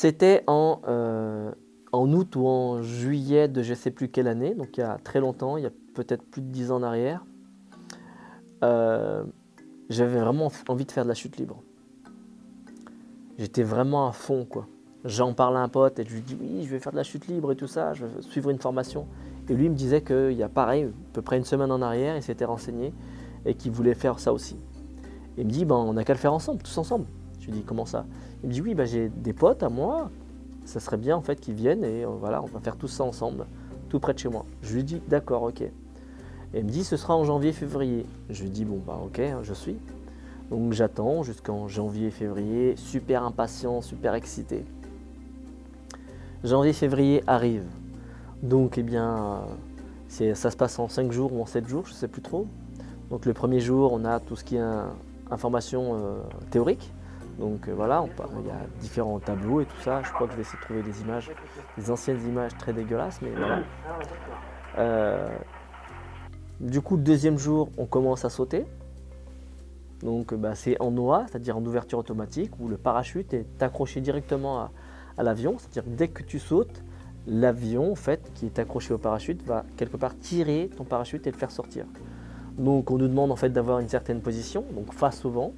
C'était en août ou en juillet de je ne sais plus quelle année, donc il y a très longtemps, il y a peut-être plus de 10 ans en arrière. Euh, J'avais vraiment envie de faire de la chute libre. J'étais vraiment à fond, quoi. J'en parlais à un pote et je lui dis oui, je vais faire de la chute libre et tout ça, je vais suivre une formation. Et lui il me disait qu'il y a pareil, à peu près une semaine en arrière, il s'était renseigné et qu'il voulait faire ça aussi. Et il me dit, ben, on n'a qu'à le faire ensemble, tous ensemble. Je lui dis, comment ça? Il me dit, oui, ben, j'ai des potes à moi, ça serait bien en fait qu'ils viennent et voilà, on va faire tout ça ensemble, tout près de chez moi. Je lui dis, d'accord, ok. Et il me dit, ce sera en janvier-février. Je lui dis, bon, bah ok, hein, je suis. Donc j'attends jusqu'en janvier-février, super impatient, super excité. Janvier-février arrive. Donc, eh bien, ça se passe en 5 jours ou en 7 jours, je ne sais plus trop. Donc le premier jour, on a tout ce qui est information théorique. Donc voilà, il y a différents tableaux et tout ça. Je crois que je vais essayer de trouver des images, des anciennes images très dégueulasses, mais voilà. Euh, du coup, le deuxième jour, on commence à sauter. Donc bah, c'est en OA, c'est-à-dire en ouverture automatique, où le parachute est accroché directement à l'avion. C'est-à-dire que dès que tu sautes, l'avion en fait, qui est accroché au parachute va quelque part tirer ton parachute et le faire sortir. Donc on nous demande en fait d'avoir une certaine position, donc face au vent.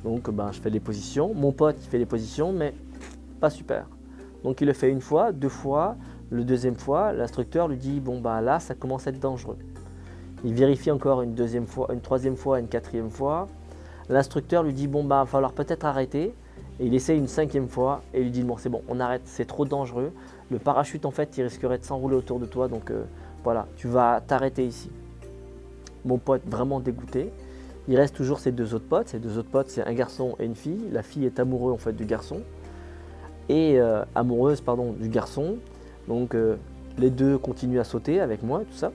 Donc ben, je fais les positions. Mon pote il fait les positions, mais pas super. Donc il le fait une fois, deux fois. Le deuxième fois, l'instructeur lui dit bon bah là ça commence à être dangereux. Il vérifie encore une deuxième fois, une troisième fois, une quatrième fois. L'instructeur lui dit bon bah il va falloir peut-être arrêter. Et il essaie une cinquième fois et il lui dit bon c'est bon, on arrête, c'est trop dangereux. Le parachute en fait il risquerait de s'enrouler autour de toi, donc voilà, tu vas t'arrêter ici. Mon pote vraiment dégoûté. Il reste toujours ses deux autres potes. Ces deux autres potes, c'est un garçon et une fille. La fille est amoureuse en fait du garçon et amoureuse pardon du garçon. Donc les deux continuent à sauter avec moi et tout ça.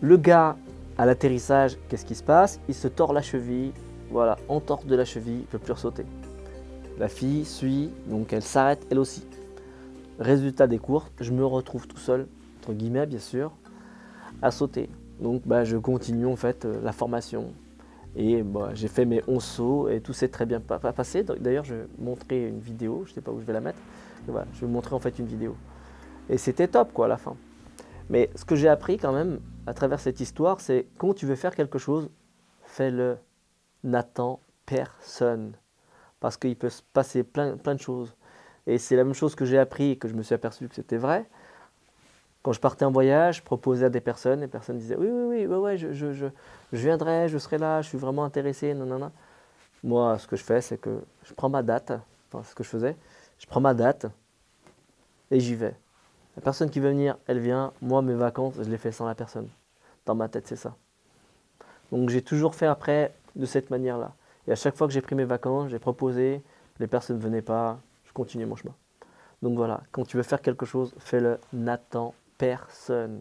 Le gars à l'atterrissage, qu'est-ce qui se passe? Il se tord la cheville. Voilà, entorse de la cheville, il ne peut plus sauter. La fille suit, donc elle s'arrête elle aussi. Résultat des courses, je me retrouve tout seul, entre guillemets bien sûr, à sauter. Donc bah, je continue en fait la formation. Et bah, j'ai fait mes 11 sauts et tout s'est très bien passé. D'ailleurs, je vais montrer une vidéo, je ne sais pas où je vais la mettre. Mais voilà, je vais vous montrer en fait une vidéo. Et c'était top quoi à la fin. Mais ce que j'ai appris quand même à travers cette histoire, c'est quand tu veux faire quelque chose, fais-le. N'attends personne. Parce qu'il peut se passer plein de choses. Et c'est la même chose que j'ai appris et que je me suis aperçu que c'était vrai. Quand je partais en voyage, je proposais à des personnes, les personnes disaient oui, oui, oui, ouais, ouais, je viendrai, je serai là, je suis vraiment intéressé, nanana. Moi, ce que je fais, c'est que je prends ma date, enfin, ce que je faisais, je prends ma date et j'y vais. La personne qui veut venir, elle vient. Moi, mes vacances, je les fais sans la personne. Dans ma tête, c'est ça. Donc, j'ai toujours fait après de cette manière-là. Et à chaque fois que j'ai pris mes vacances, j'ai proposé, les personnes ne venaient pas, je continuais mon chemin. Donc voilà, quand tu veux faire quelque chose, fais-le, n'attends personne.